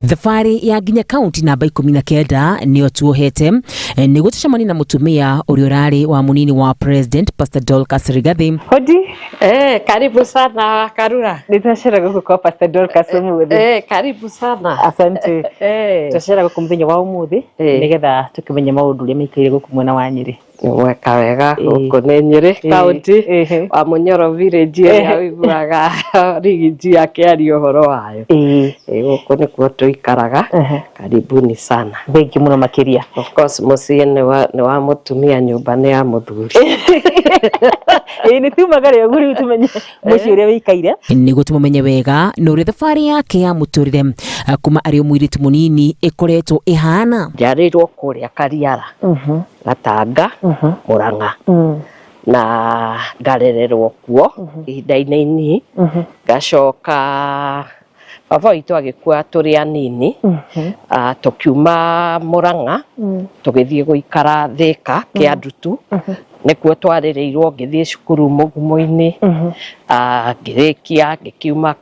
Thabarĩ ya nginya kaunti namba 19 nĩyo tuohete nĩguo tucemanie na mũtumia ũrĩa ũrarĩ wa mũnini wa president Pastor Dorcas Rigathi. Hodi. Karibu sana Karura. Nitashara guku kwa Pastor Dorcas umuthi. Karibu sana. Asante. Tutashara guku muthenya wa umuthi nigetha tukimenya maundu uria meikaire guku mwena wa Nyeri. Weka wega guku nĩ Nyeri county wa Munyoro village ya wiguaga rigiji yake ari uhoro wayo. Guku nĩkuo tuikaraga. Karibuni sana. Thengi muno makiria. Of course muciĩ nĩ wa mutumia nyũmba nĩ ya muthuri. Ni tumagare guri tumenye muciĩ uria wikaire nĩguo tumumenye wega no ũrĩa thabarĩ yake ya mũtũrĩre kuma arĩ mũirĩtu mũnini ĩkoretwo ĩhana. Njarĩirwo kũrĩa Kariara Gatanga Murang'a na ngarererwo kuo ihinda-inĩ inini ngacoka baba witũ agĩkua tũrĩ anini tukiuma Murang'a tũgĩthiĩ gũikara Thika Kĩandutu nĩkuo twarĩrĩirwo ngĩthiĩ cukuru Mũgumo-inĩ ngĩrĩkia ngĩkiuma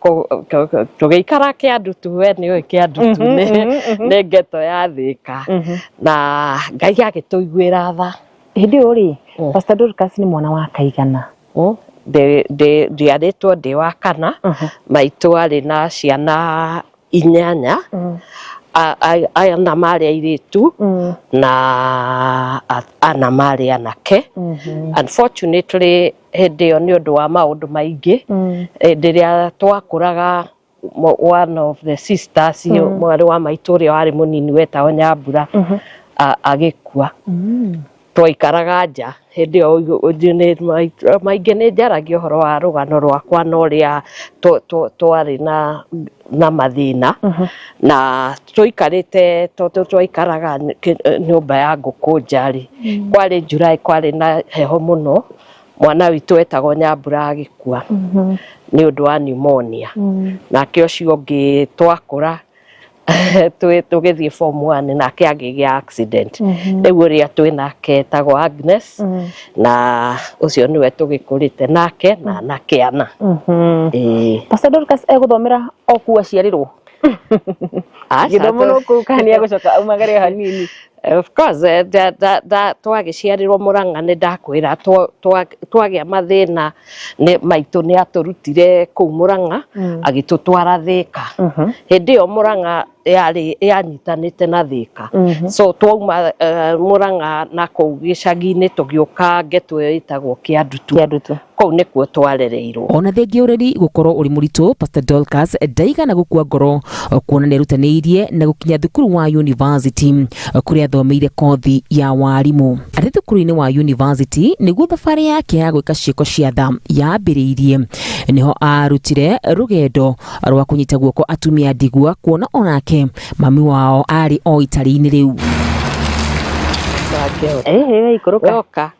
tũgĩikara Kĩandutu we nĩũĩ Kĩandutu nĩ ngeto ya Thika na Ngai agĩtũiguĩra tha. Hĩndĩ ĩyo rĩ Pastor Dorcas nĩ mwana wa kaigana? Ndiarĩtwo ndĩ wa kana maitũ arĩ na ciana 8 ana marĩ airĩtu na ana marĩ anake. Unfortunately hĩndĩ ĩyo nĩ ũndũ wa maũndũ maingĩ rĩrĩa twakũraga one of the sisters mwarĩ wa maitũ ũrĩa warĩ mũnini wetagwo Nyambura agĩkua. Twaikaraga nja hĩndĩ ĩyo maingĩ nĩ njaragia ũhoro wa rũgano rwakwa na ũrĩa twarĩ na mathĩna na tũikarĩte twaikaraga nyũmba ya ngũkũ njarĩ kwarĩ July kwarĩ na heho mũno mwana witũ wetagwo Nyambura agĩkua nĩ ũndũ wa pneumonia nake ũcio ũngĩ twakũra tũgĩthiĩ form 1 nake agĩgĩa accident rĩu ũrĩa twĩ nake etagwo Agnes na ũcio nĩwe tũgĩkũrĩte nake na anake ana. Pastor Dorcas egũthomera o kuo aciarĩrwo gĩthomo no kũrukania gũcoka aumagare hanini? Of course twagĩciarĩrwo Murang'a nĩ ndakwĩra twagĩa mathĩna maitũ nĩ atũrutire kũu Murang'a agĩtũtwara Thika. Hĩndĩ ĩyo Murang'a yanyitanĩte na Thika so twauma Murang'a na kũu gĩcagi-inĩ tũgĩũka ngeto ĩyo ĩtagwo Kĩandutu kũu nĩkuo twarereirwo. Ona thengia ũreri gũkorwo ũrĩ mũritũ Pastor Dorcas ndaigana gũkua ngoro kuona nĩ erutanĩirie na gũkinya thukuru wa university kũrĩa athomeire kothi ya warimũ. Arĩ thukuru-inĩ wa university nĩguo thabarĩ yake ya gwĩka ciĩko cia tha yambĩrĩirie. Nĩho arutire rũgendo rwa kũnyita guoko atumia ndigwa kuona onake mami wao arĩ o itarĩ-inĩ rĩu. Yoka.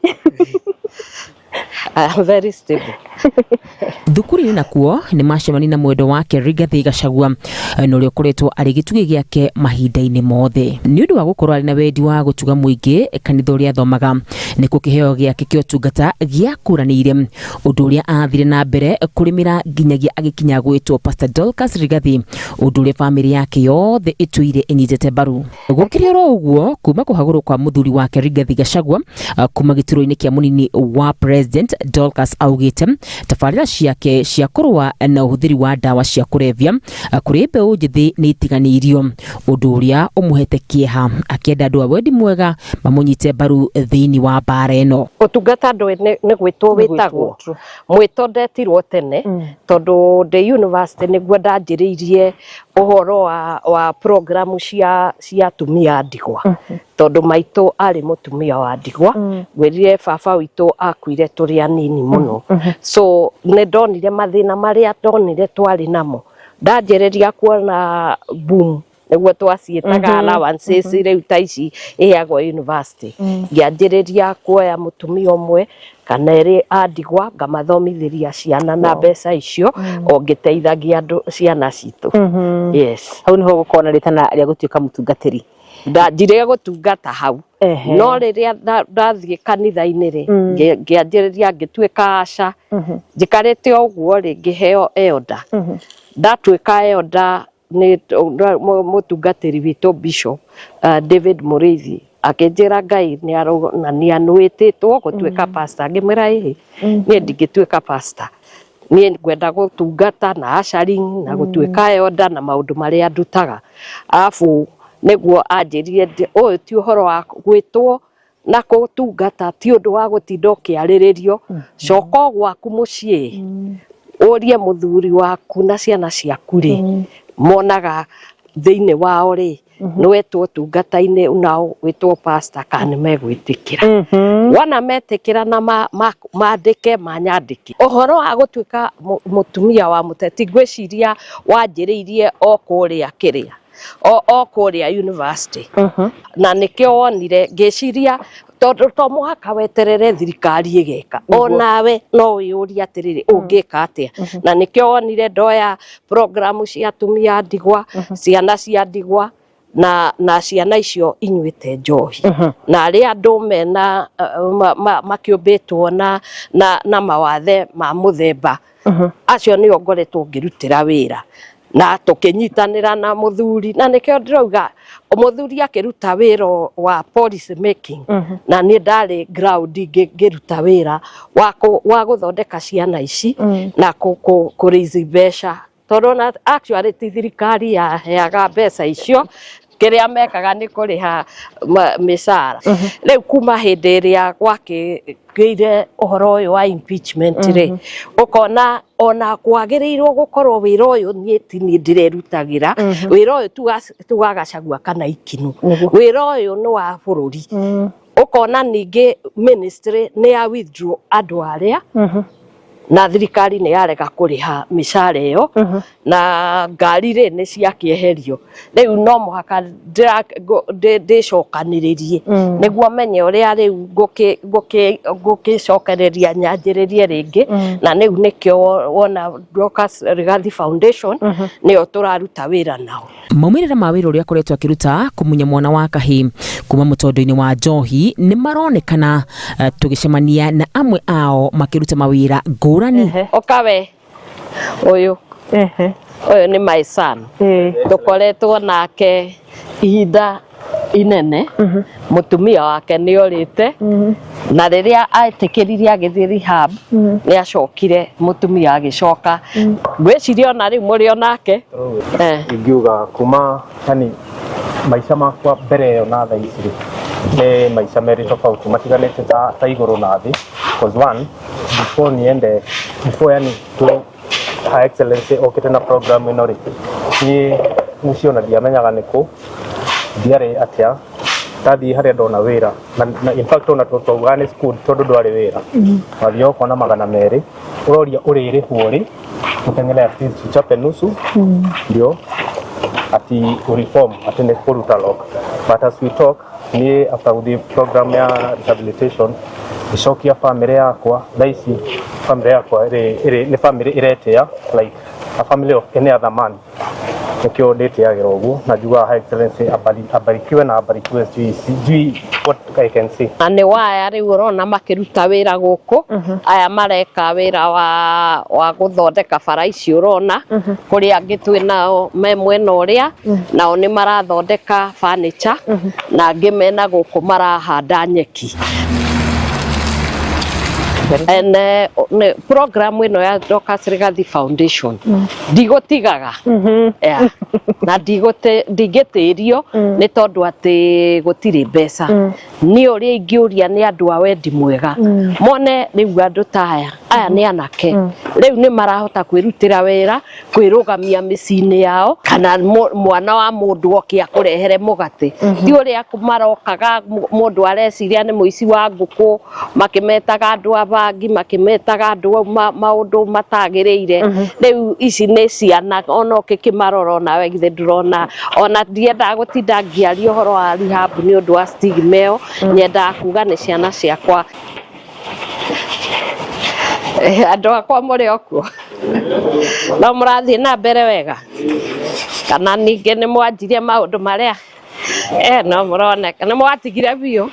Very stable. Thukuru-inĩ nakuo nĩ macemani na mwendo wake Rigathi Gachagua na ũrĩa ũkoretwo arĩ gĩtugĩ gĩake mahinda-inĩ mothe. Nĩ ũndũ wa gũkorwo arĩ na wendi wa gũtuga mũingĩ kanitha ũrĩa athomaga nĩkuo kĩheo gĩake kĩa ũtungata gĩakũranĩire ũndũ ũrĩa athire na mbere kũrĩmĩra nginyagia agĩkinya gwĩtwo Pastor Dorcas Rigathi ũndũ ũrĩa bamĩrĩ yake yothe ĩtũire ĩnyitĩte mbaru. Gũkĩrĩ oro ũguo kuma kũhagũrwo kwa mũthuri wake Rigathi Gachagua kuma gĩturwa-inĩ kĩa mũnini wa president Dorcas augĩte tabarĩra ciake cia kũrũa na ũhũthĩri wa ndawa cia kũrebia kũrĩ mbeũ njĩthĩ nĩ itiganĩirio ũndũ ũrĩa ũmũhete kĩeha akĩenda andũ a wendi mwega mamũnyite mbaru thĩinĩ wa mbara ĩno. Ũtungata andũ nĩ gwĩtwo wĩtagwo mwĩto ndetirwo tene tondũ ndĩ university nĩguo ndanjĩrĩirie ũhoro wa programu cia atumia ndigwa tondũ maitũ arĩ mũtumia wa ndigwa ngwĩrire baba witũ akuire tũrĩ anini mũno so nĩ ndonire mathĩna marĩa ndonire twarĩ namo ndanjĩrĩria kuona boom nĩguo twaciĩtaga allowances rĩu ta ici ĩheagwo university ngĩanjĩrĩria kuoya mũtumia ũmwe kana erĩ a ndigwa ngamathomithĩria ciana na mbeca icio o ngĩteithagia andũ ciana citũ. Yes, hau nĩho gũkorwo na rĩtana rĩa gũtuĩka mũtungatĩri. Ndanjire gũtungata hau no rĩrĩa ndathiĩ kanitha-inĩ rĩ ngĩanjĩrĩria ngĩtuĩka aca njikarĩte ũguo rĩ ngĩheo elder ndatuĩka elder nĩ mũtungatĩri witũ Bishop David Mũrĩithi akĩnjĩra Ngai nĩ anwĩtĩtwo gũtuĩka pastor. Ngĩmwĩra ĩ niĩ ndingĩtuĩka pastor, niĩ ngwenda gũtungata na ushering na gũtuĩka elder na maũndũ marĩa ndutaga. Arabu nĩguo anjĩrire ũyũ ti ũhoro wa gwĩtwo na gũtungata, ti ũndũ wa gũtinda ũkĩarĩrĩrio. Coka gwaku mũciĩ ũrie mũthuri waku na ciana ciaku rĩ monaga thĩinĩ wao rĩ nĩwetwo tungata-inĩ na wĩtwo pastor kana nĩmegwĩtĩkĩra. Wona metĩkĩra na mandĩke manyandĩke. Ũhoro wa gũtuĩka mũtumia wa mũteti ngwĩciria wanjĩrĩirie o kũrĩa university, na nĩkĩo wonire ngĩciria tondũ to mũhaka weterere thirikari ĩgeka, onawe no wĩyũrie atĩrĩrĩ ũngĩka atĩa. Na nĩkĩo wonire ndoya program cia atumia ndigwa, ciana cia ndigwa na ciana icio inyuĩte njohi, na arĩa andũ mena makĩũmbĩtwo na mawathe ma mũthemba acio nĩo ngoretwo ngĩrutĩra wĩra na tũkĩnyitanĩra na mũthuri. Na nĩkĩo ndĩrauga mũthuri akĩruta wĩra wa policy making na niĩ ndarĩ ground ngĩruta wĩra wa gũthondeka ciana ici na kũrĩithi mbeca, tondũ actually ti thirikari yaheaga mbeca icio, kĩrĩa mekaga nĩ kũrĩha mĩcara. Rĩu kuma hĩndĩ ĩrĩa gwakĩgĩire ũhoro ũyũ wa impeachment rĩ ũkona ona kwagĩrĩirwo gũkorwo wĩra ũyũ niĩ ti niĩ ndĩrerutagĩra wĩra ũyũ tu wa Gachagua kana Ikinu, wĩra ũyũ nĩ wa bũrũri. Ũkona ningĩ ministry nĩ ya withdraw andũ arĩa na thirikari nĩ yarega kũrĩha mĩcara ĩyo na ngari rĩ nĩ ciakĩeherio. Rĩu no mũhaka ndĩcokanĩrĩrie nĩguo menye ũrĩa rĩu ngũkĩcokereria nyanjĩrĩrie rĩngĩ. Na rĩu nĩkĩo wona Dorcas Rigathi Foundation nĩo tũraruta wĩra nao. Maumĩrĩra ma wĩra ũrĩa akoretwo akĩruta kũmunya mwana wa kahĩĩ kuma mũtondo-inĩ wa njohi nĩ maronekana tũgĩcemania na amwe ao makĩruta mawĩra ngũrani. Okawe ũyũ nĩ my son, tũkoretwo nake ihinda inene. Mũtumia wake nĩ orĩte na rĩrĩa etĩkĩrire agĩthiĩ rehab nĩ acokire mũtumia agĩcoka. Ngwĩciria ona rĩu mũrĩ onake. Ingiuga kuma yani maica makwa mbere ĩyo na thaa ici nĩ maica merĩ tofauti matiganĩte ta igũrũ na thĩ. Because one, before yani Her Excellency okĩte na program ĩno rĩ niĩ mũciĩ ona ndiamenyaga nĩkũ ndiarĩ atĩa tathiĩ harĩa ndona wĩra na in fact ona tũtauga nĩ school tondũ ndwarĩ wĩra wathiĩ ũkona 200 ũroria ũrĩrĩhwo rĩ ũteng'ere at least uchape nusu ndio ati reform ati nĩ kũruta lock. But as we talk niĩ after the program ya rehabilitation icokia family yakwa thaa ici family yakwa nĩ family iretĩa like a family of any other man. Nikio ndĩtĩagĩra ũguo na njugaga Her Excellency abarikiwe na abarikiwe sijui what I can say. Na nĩ waya rĩu ũrona makĩruta wĩra gũkũ aya mareka wĩra wa gũthondeka bara ici ũrona kũrĩa angĩ twĩnao me mwena ũrĩa nao nĩ marathondeka furniture na angĩ mena gũkũ marahanda nyeki. And program ĩno ya Dorcas Rigathi Foundation ndigũtigaga na ndigĩtĩrio nĩ tondũ atĩ gũtirĩ mbeca. Niĩ ũrĩa ingĩũria nĩ andũ a wendi mwega mone rĩu andũ ta aya nĩ anake rĩu nĩ marahota kwĩrutĩra wĩra kwĩrũgamia mĩciĩ-inĩ yao kana mwana wa mũndũ oke akũrehere mũgate. Ti ũrĩa marokaga mũndũ areciria nĩ mũici wa ngũkũ makĩmetaga andũ a bangi makĩmetaga andũ maũndũ matagĩrĩire. Rĩu ici nĩ ciana ona ũkĩmarora nawe githĩ ndũrona ona ndiendaga gũtinda ngĩaria ũhoro wa rehab nĩ ũndũ wa stigma ĩyo nyendaga kuga nĩ ciana ciakwa. Andå akwa må rä okuo no må rathiä na mbere wega kana ningä nä mwanjirie maå ndå marä a no må roneka nä mwatigire biå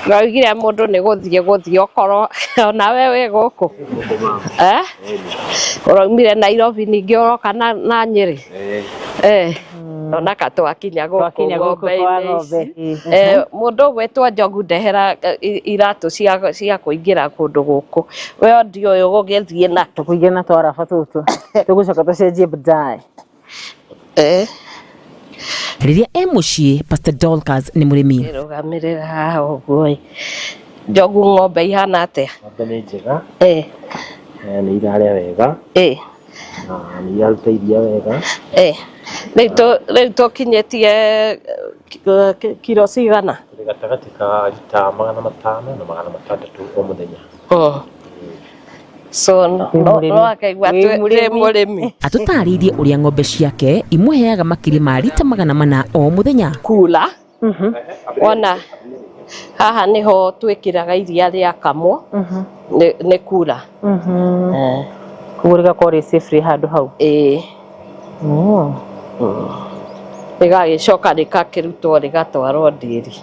noigire må ndå nä gå thiä okorwo onawe wä gå kå å raumire Nairobi ningä å roka na Nyeri onaka twakinya gå kå må ndå gwä two Njogu ndehera iratå cia kå ingä ra kå ndå gå kå we ondi å yå gå gä thiä na tå kå ingä na twaraba tå tå tå gå coka tå cenjie baadaye Riria muciĩ Pastor Dorcas nĩ mũrĩmi rũgamĩrĩra haha ũguo Njogu ng'ombe ihana atĩa? Ng'ombe nĩ njega nĩ irarĩa wega na nĩ iraruta iria wega rĩu tũkinyĩtie kiro cigana? Tũrĩ gatagatĩ ka lita 500 na 600 o mũthenya. So no akaigua twĩ mũrĩmi atũtarĩirie ũrĩa ng'ombe ciake imũheaga makĩria ma lita 400 o mũthenya kula ona haha niho twĩkĩraga iria rĩa kamwo nĩ kula kũgũrĩga kũrĩ safe handũ hau rĩgagĩcoka rĩgakĩrutwo rĩgatwarwo ndĩri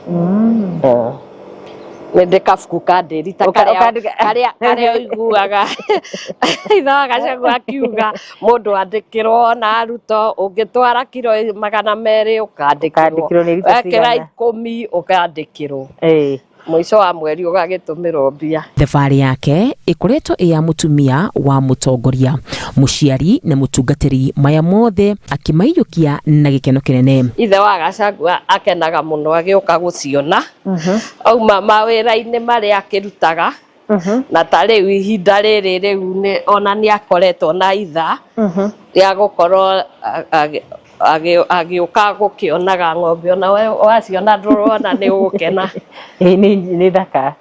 nĩ kabuku ka ndĩri ta karĩa ũiguaga ithe Gachagua akiuga mũndũ andĩkĩrwo na aruto ũngĩtwara kiro 200 ũkandĩkĩrwo wekĩra 10 ũkandĩkĩrwo mũico wa mweri ũgagĩtũmĩrwo mbia. Thabarĩ yake ĩkoretwo ĩ ya mũtumia wa mũtongoria mũciari na mũtungatĩri maya mothe akĩmaiyũkia na gĩkeno kĩnene. Ithe wa Gachagua akenaga mũno agĩũka gũciona auma mawĩra-inĩ marĩa akĩrutaga na ta rĩu ihinda rĩrĩ rĩu ona nĩ akoretwo na itha rĩa gũkorwo agĩũka gũkĩonaga ng'ombe ona waciona ndũrona nĩ ũgũkena nĩ thaka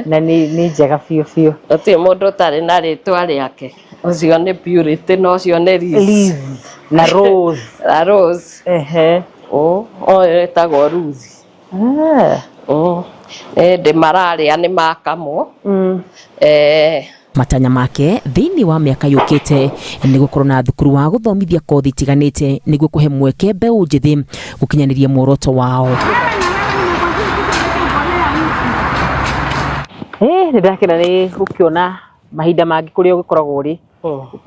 na nĩ njega biũ biũ gũtirĩ mũndũ ũtarĩ na rĩtwa rĩake ũcio nĩ Purity na ũcio nĩ Liz na Rose ũyũ wĩtagwo Ruthi ndĩ mararĩa nĩ makamwo matanya make thĩinĩ wa mĩaka yũkĩte nĩ gũkorwo na thukuru wa gũthomithia kothi itiganĩte nĩguo kũhe mweke mbeũ njĩthĩ gũkinyanĩria muoroto wao. Nĩ ndakena nĩ gũkĩona mahinda mangĩ kũrĩa ũgĩkoragwo ũrĩ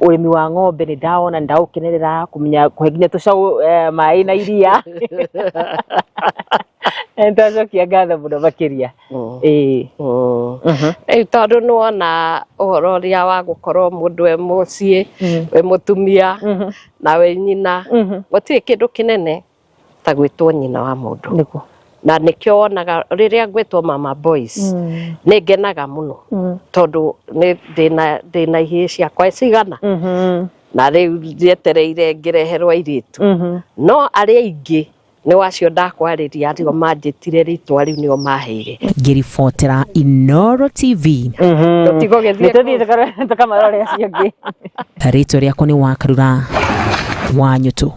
ũrĩmi wa ng'ombe nĩ ndawona ndaũkenerera kũmenya kũhe nginya tũcaũ maĩ na iria nĩtwacokia ngatho mũno makĩria rĩu tondũ nĩwona ũhoro ũrĩa wa gũkorwo mũndũ wĩ mũciĩ wĩ mũtumia na wĩ nyina gũtirĩ kĩndũ kĩnene ta gwĩtwo nyina wa mũndũ na nĩkĩo wonaga rĩrĩa ngwĩtwo Mama Boys nĩ ngenaga mũno tondũ ndĩna ihĩĩ ciakwa cigana na rĩu ndietereire ngĩreherwo airĩtu no arĩa aingĩ nĩ wacio ndakwarĩria arĩo manjĩtire rĩtwa rĩu nĩo maheire. Ngĩribotera Inooro TV tũthiĩ tũkamarore acio angĩ. Rĩtwa rĩakwa nĩ Wakarura Wanyũtũ.